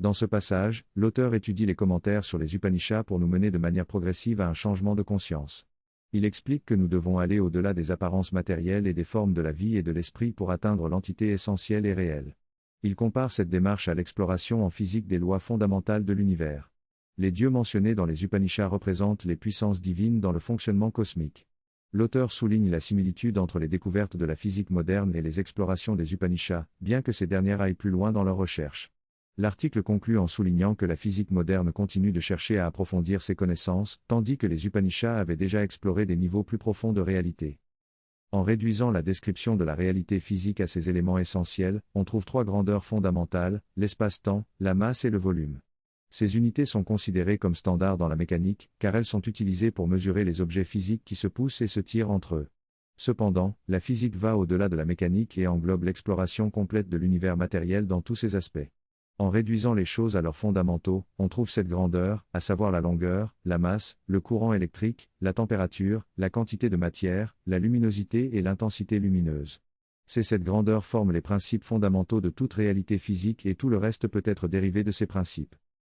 Dans ce passage, l'auteur étudie les commentaires sur les Upanishads pour nous mener de manière progressive à un changement de conscience. Il explique que nous devons aller au-delà des apparences matérielles et des formes de la vie et de l'esprit pour atteindre l'entité essentielle et réelle. Il compare cette démarche à l'exploration en physique des lois fondamentales de l'univers. Les dieux mentionnés dans les Upanishads représentent les puissances divines dans le fonctionnement cosmique. L'auteur souligne la similitude entre les découvertes de la physique moderne et les explorations des Upanishads, bien que ces dernières aillent plus loin dans leurs recherches. L'article conclut en soulignant que la physique moderne continue de chercher à approfondir ses connaissances, tandis que les Upanishads avaient déjà exploré des niveaux plus profonds de réalité. En réduisant la description de la réalité physique à ses éléments essentiels, on trouve trois grandeurs fondamentales, l'espace-temps, la masse et le volume. Ces unités sont considérées comme standards dans la mécanique, car elles sont utilisées pour mesurer les objets physiques qui se poussent et se tirent entre eux. Cependant, la physique va au-delà de la mécanique et englobe l'exploration complète de l'univers matériel dans tous ses aspects. En réduisant les choses à leurs fondamentaux, on trouve cette grandeur, à savoir la longueur, la masse, le courant électrique, la température, la quantité de matière, la luminosité et l'intensité lumineuse. Cette grandeur forme les principes fondamentaux de toute réalité physique et tout le reste peut être dérivé de ces principes.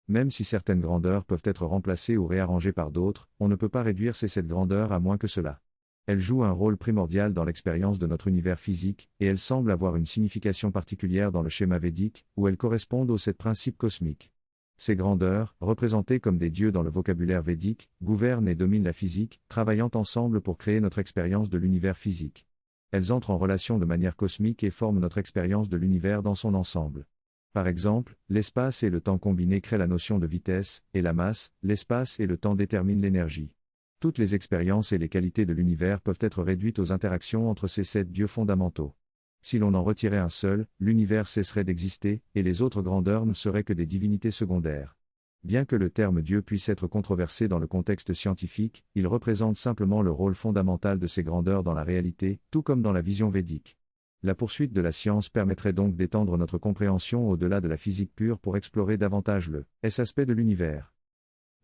Même si certaines grandeurs peuvent être remplacées ou réarrangées par d'autres, on ne peut pas réduire cette grandeur à moins que cela. Elle joue un rôle primordial dans l'expérience de notre univers physique, et elle semble avoir une signification particulière dans le schéma védique, où elles correspondent aux 7 principes cosmiques. Ces grandeurs, représentées comme des dieux dans le vocabulaire védique, gouvernent et dominent la physique, travaillant ensemble pour créer notre expérience de l'univers physique. Elles entrent en relation de manière cosmique et forment notre expérience de l'univers dans son ensemble. Par exemple, l'espace et le temps combinés créent la notion de vitesse, et la masse, l'espace et le temps déterminent l'énergie. Toutes les expériences et les qualités de l'univers peuvent être réduites aux interactions entre ces 7 dieux fondamentaux. Si l'on en retirait un seul, l'univers cesserait d'exister, et les autres grandeurs ne seraient que des divinités secondaires. Bien que le terme Dieu puisse être controversé dans le contexte scientifique, il représente simplement le rôle fondamental de ces grandeurs dans la réalité, tout comme dans la vision védique. La poursuite de la science permettrait donc d'étendre notre compréhension au-delà de la physique pure pour explorer davantage cet aspect de l'univers.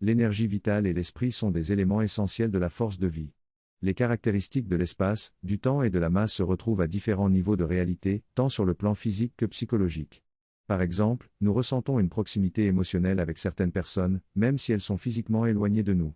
L'énergie vitale et l'esprit sont des éléments essentiels de la force de vie. Les caractéristiques de l'espace, du temps et de la masse se retrouvent à différents niveaux de réalité, tant sur le plan physique que psychologique. Par exemple, nous ressentons une proximité émotionnelle avec certaines personnes, même si elles sont physiquement éloignées de nous.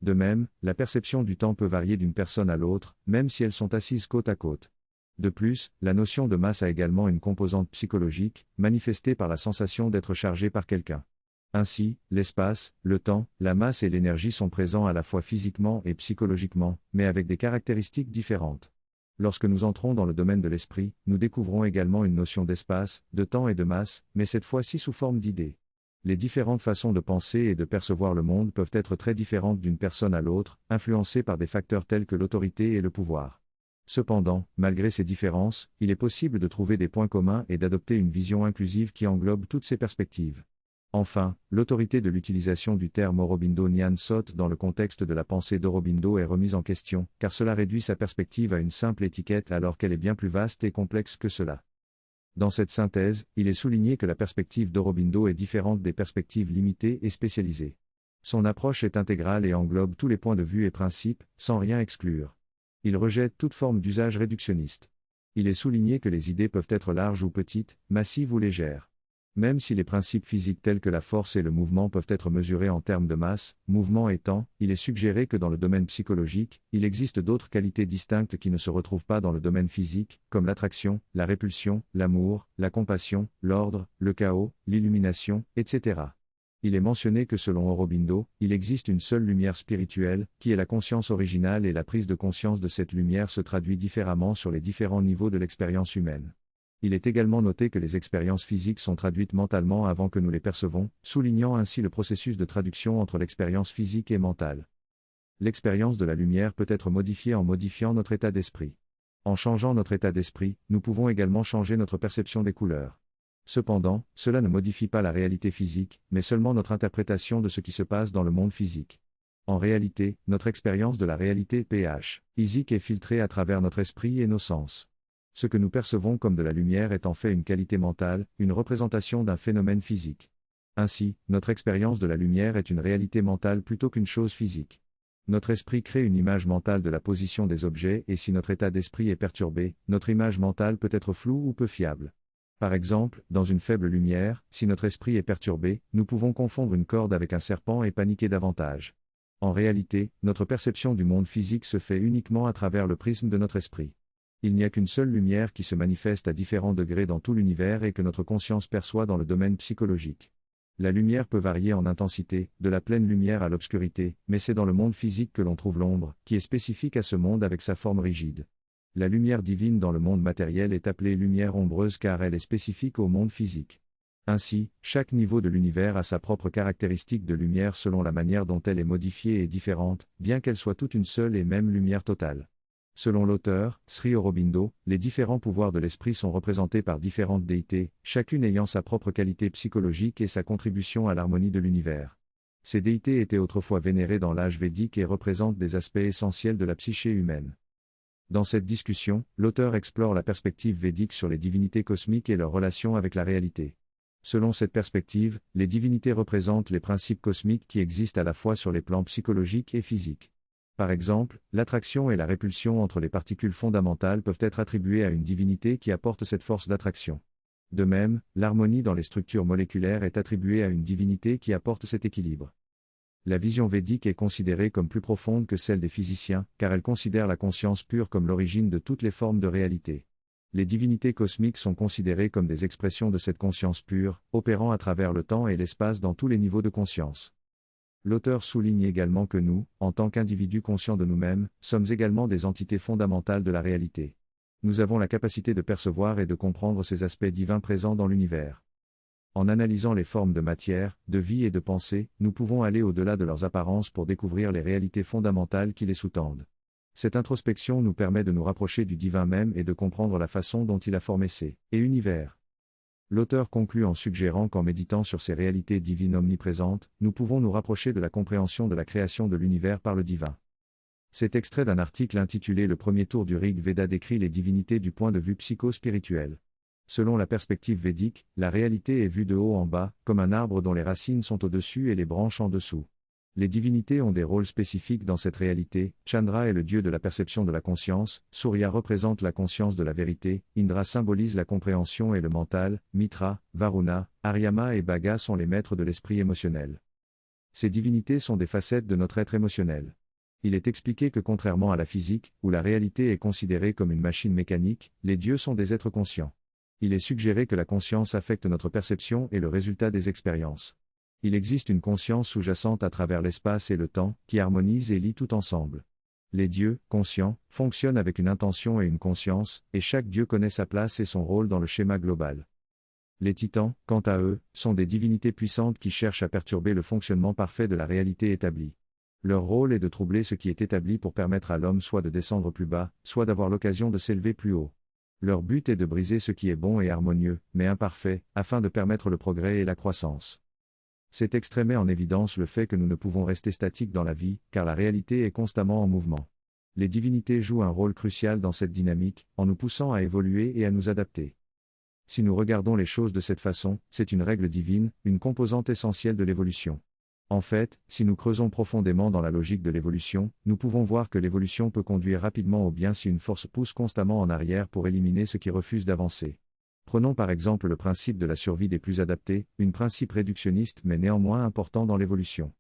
De même, la perception du temps peut varier d'une personne à l'autre, même si elles sont assises côte à côte. De plus, la notion de masse a également une composante psychologique, manifestée par la sensation d'être chargé par quelqu'un. Ainsi, l'espace, le temps, la masse et l'énergie sont présents à la fois physiquement et psychologiquement, mais avec des caractéristiques différentes. Lorsque nous entrons dans le domaine de l'esprit, nous découvrons également une notion d'espace, de temps et de masse, mais cette fois-ci sous forme d'idées. Les différentes façons de penser et de percevoir le monde peuvent être très différentes d'une personne à l'autre, influencées par des facteurs tels que l'autorité et le pouvoir. Cependant, malgré ces différences, il est possible de trouver des points communs et d'adopter une vision inclusive qui englobe toutes ces perspectives. Enfin, l'autorité de l'utilisation du terme Aurobindo Nyan Sot dans le contexte de la pensée d'Aurobindo est remise en question, car cela réduit sa perspective à une simple étiquette alors qu'elle est bien plus vaste et complexe que cela. Dans cette synthèse, il est souligné que la perspective d'Aurobindo est différente des perspectives limitées et spécialisées. Son approche est intégrale et englobe tous les points de vue et principes, sans rien exclure. Il rejette toute forme d'usage réductionniste. Il est souligné que les idées peuvent être larges ou petites, massives ou légères. Même si les principes physiques tels que la force et le mouvement peuvent être mesurés en termes de masse, mouvement et temps, il est suggéré que dans le domaine psychologique, il existe d'autres qualités distinctes qui ne se retrouvent pas dans le domaine physique, comme l'attraction, la répulsion, l'amour, la compassion, l'ordre, le chaos, l'illumination, etc. Il est mentionné que selon Aurobindo, il existe une seule lumière spirituelle, qui est la conscience originale et la prise de conscience de cette lumière se traduit différemment sur les différents niveaux de l'expérience humaine. Il est également noté que les expériences physiques sont traduites mentalement avant que nous les percevons, soulignant ainsi le processus de traduction entre l'expérience physique et mentale. L'expérience de la lumière peut être modifiée en modifiant notre état d'esprit. En changeant notre état d'esprit, nous pouvons également changer notre perception des couleurs. Cependant, cela ne modifie pas la réalité physique, mais seulement notre interprétation de ce qui se passe dans le monde physique. En réalité, notre expérience de la réalité physique est filtrée à travers notre esprit et nos sens. Ce que nous percevons comme de la lumière est en fait une qualité mentale, une représentation d'un phénomène physique. Ainsi, notre expérience de la lumière est une réalité mentale plutôt qu'une chose physique. Notre esprit crée une image mentale de la position des objets et si notre état d'esprit est perturbé, notre image mentale peut être floue ou peu fiable. Par exemple, dans une faible lumière, si notre esprit est perturbé, nous pouvons confondre une corde avec un serpent et paniquer davantage. En réalité, notre perception du monde physique se fait uniquement à travers le prisme de notre esprit. Il n'y a qu'une seule lumière qui se manifeste à différents degrés dans tout l'univers et que notre conscience perçoit dans le domaine psychologique. La lumière peut varier en intensité, de la pleine lumière à l'obscurité, mais c'est dans le monde physique que l'on trouve l'ombre, qui est spécifique à ce monde avec sa forme rigide. La lumière divine dans le monde matériel est appelée lumière ombreuse car elle est spécifique au monde physique. Ainsi, chaque niveau de l'univers a sa propre caractéristique de lumière selon la manière dont elle est modifiée et différente, bien qu'elle soit toute une seule et même lumière totale. Selon l'auteur, Sri Aurobindo, les différents pouvoirs de l'esprit sont représentés par différentes déités, chacune ayant sa propre qualité psychologique et sa contribution à l'harmonie de l'univers. Ces déités étaient autrefois vénérées dans l'âge védique et représentent des aspects essentiels de la psyché humaine. Dans cette discussion, l'auteur explore la perspective védique sur les divinités cosmiques et leur relation avec la réalité. Selon cette perspective, les divinités représentent les principes cosmiques qui existent à la fois sur les plans psychologiques et physiques. Par exemple, l'attraction et la répulsion entre les particules fondamentales peuvent être attribuées à une divinité qui apporte cette force d'attraction. De même, l'harmonie dans les structures moléculaires est attribuée à une divinité qui apporte cet équilibre. La vision védique est considérée comme plus profonde que celle des physiciens, car elle considère la conscience pure comme l'origine de toutes les formes de réalité. Les divinités cosmiques sont considérées comme des expressions de cette conscience pure, opérant à travers le temps et l'espace dans tous les niveaux de conscience. L'auteur souligne également que nous, en tant qu'individus conscients de nous-mêmes, sommes également des entités fondamentales de la réalité. Nous avons la capacité de percevoir et de comprendre ces aspects divins présents dans l'univers. En analysant les formes de matière, de vie et de pensée, nous pouvons aller au-delà de leurs apparences pour découvrir les réalités fondamentales qui les sous-tendent. Cette introspection nous permet de nous rapprocher du divin même et de comprendre la façon dont il a formé ces univers. L'auteur conclut en suggérant qu'en méditant sur ces réalités divines omniprésentes, nous pouvons nous rapprocher de la compréhension de la création de l'univers par le divin. Cet extrait d'un article intitulé Le premier tour du Rig Veda décrit les divinités du point de vue psycho-spirituel. Selon la perspective védique, la réalité est vue de haut en bas, comme un arbre dont les racines sont au-dessus et les branches en dessous. Les divinités ont des rôles spécifiques dans cette réalité. Chandra est le dieu de la perception de la conscience, Surya représente la conscience de la vérité, Indra symbolise la compréhension et le mental, Mitra, Varuna, Aryama et Bhaga sont les maîtres de l'esprit émotionnel. Ces divinités sont des facettes de notre être émotionnel. Il est expliqué que contrairement à la physique, où la réalité est considérée comme une machine mécanique, les dieux sont des êtres conscients. Il est suggéré que la conscience affecte notre perception et le résultat des expériences. Il existe une conscience sous-jacente à travers l'espace et le temps, qui harmonise et lie tout ensemble. Les dieux, conscients, fonctionnent avec une intention et une conscience, et chaque dieu connaît sa place et son rôle dans le schéma global. Les titans, quant à eux, sont des divinités puissantes qui cherchent à perturber le fonctionnement parfait de la réalité établie. Leur rôle est de troubler ce qui est établi pour permettre à l'homme soit de descendre plus bas, soit d'avoir l'occasion de s'élever plus haut. Leur but est de briser ce qui est bon et harmonieux, mais imparfait, afin de permettre le progrès et la croissance. Cet extrait met en évidence le fait que nous ne pouvons rester statiques dans la vie, car la réalité est constamment en mouvement. Les divinités jouent un rôle crucial dans cette dynamique, en nous poussant à évoluer et à nous adapter. Si nous regardons les choses de cette façon, c'est une règle divine, une composante essentielle de l'évolution. En fait, si nous creusons profondément dans la logique de l'évolution, nous pouvons voir que l'évolution peut conduire rapidement au bien si une force pousse constamment en arrière pour éliminer ce qui refuse d'avancer. Prenons par exemple le principe de la survie des plus adaptés, un principe réductionniste mais néanmoins important dans l'évolution.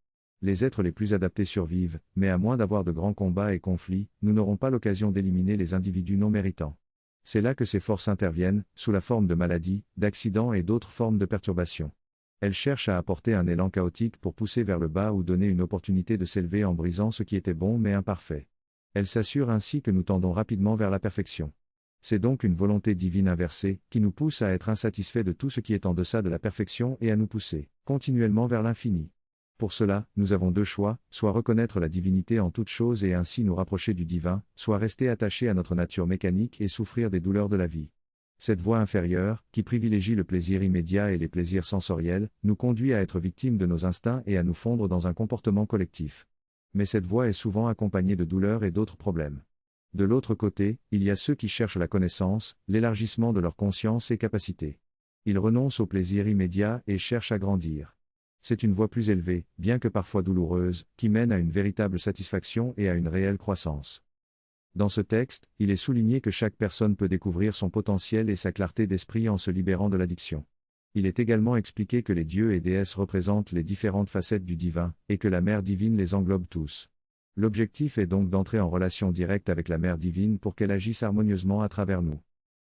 Les êtres les plus adaptés survivent, mais à moins d'avoir de grands combats et conflits, nous n'aurons pas l'occasion d'éliminer les individus non méritants. C'est là que ces forces interviennent, sous la forme de maladies, d'accidents et d'autres formes de perturbations. Elles cherchent à apporter un élan chaotique pour pousser vers le bas ou donner une opportunité de s'élever en brisant ce qui était bon mais imparfait. Elles s'assurent ainsi que nous tendons rapidement vers la perfection. C'est donc une volonté divine inversée, qui nous pousse à être insatisfaits de tout ce qui est en deçà de la perfection et à nous pousser, continuellement vers l'infini. Pour cela, nous avons deux choix, soit reconnaître la divinité en toute chose et ainsi nous rapprocher du divin, soit rester attachés à notre nature mécanique et souffrir des douleurs de la vie. Cette voie inférieure, qui privilégie le plaisir immédiat et les plaisirs sensoriels, nous conduit à être victimes de nos instincts et à nous fondre dans un comportement collectif. Mais cette voie est souvent accompagnée de douleurs et d'autres problèmes. De l'autre côté, il y a ceux qui cherchent la connaissance, l'élargissement de leur conscience et capacités. Ils renoncent au plaisir immédiat et cherchent à grandir. C'est une voie plus élevée, bien que parfois douloureuse, qui mène à une véritable satisfaction et à une réelle croissance. Dans ce texte, il est souligné que chaque personne peut découvrir son potentiel et sa clarté d'esprit en se libérant de l'addiction. Il est également expliqué que les dieux et déesses représentent les différentes facettes du divin, et que la mère divine les englobe tous. L'objectif est donc d'entrer en relation directe avec la mère divine pour qu'elle agisse harmonieusement à travers nous.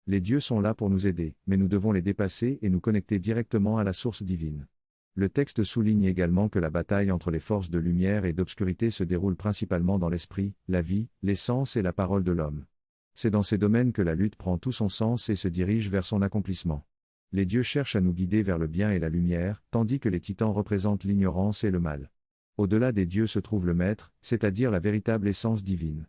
Les dieux sont là pour nous aider, mais nous devons les dépasser et nous connecter directement à la source divine. Le texte souligne également que la bataille entre les forces de lumière et d'obscurité se déroule principalement dans l'esprit, la vie, l'essence et la parole de l'homme. C'est dans ces domaines que la lutte prend tout son sens et se dirige vers son accomplissement. Les dieux cherchent à nous guider vers le bien et la lumière, tandis que les titans représentent l'ignorance et le mal. Au-delà des dieux se trouve le Maître, c'est-à-dire la véritable essence divine.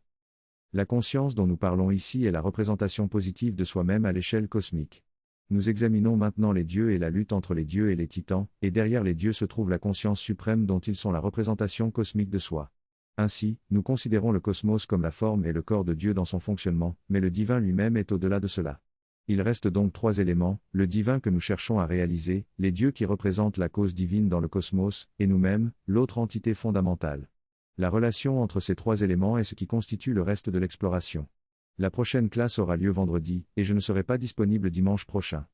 La conscience dont nous parlons ici est la représentation positive de soi-même à l'échelle cosmique. Nous examinons maintenant les dieux et la lutte entre les dieux et les titans, et derrière les dieux se trouve la conscience suprême dont ils sont la représentation cosmique de soi. Ainsi, nous considérons le cosmos comme la forme et le corps de Dieu dans son fonctionnement, mais le divin lui-même est au-delà de cela. Il reste donc trois éléments, le divin que nous cherchons à réaliser, les dieux qui représentent la cause divine dans le cosmos, et nous-mêmes, l'autre entité fondamentale. La relation entre ces trois éléments est ce qui constitue le reste de l'exploration. La prochaine classe aura lieu vendredi, et je ne serai pas disponible dimanche prochain.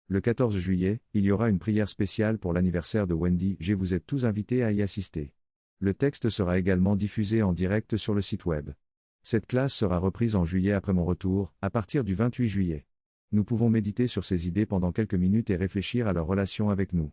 Le 14 juillet, il y aura une prière spéciale pour l'anniversaire de Wendy, vous êtes tous invités à y assister. Le texte sera également diffusé en direct sur le site web. Cette classe sera reprise en juillet après mon retour, à partir du 28 juillet. Nous pouvons méditer sur ces idées pendant quelques minutes et réfléchir à leur relation avec nous.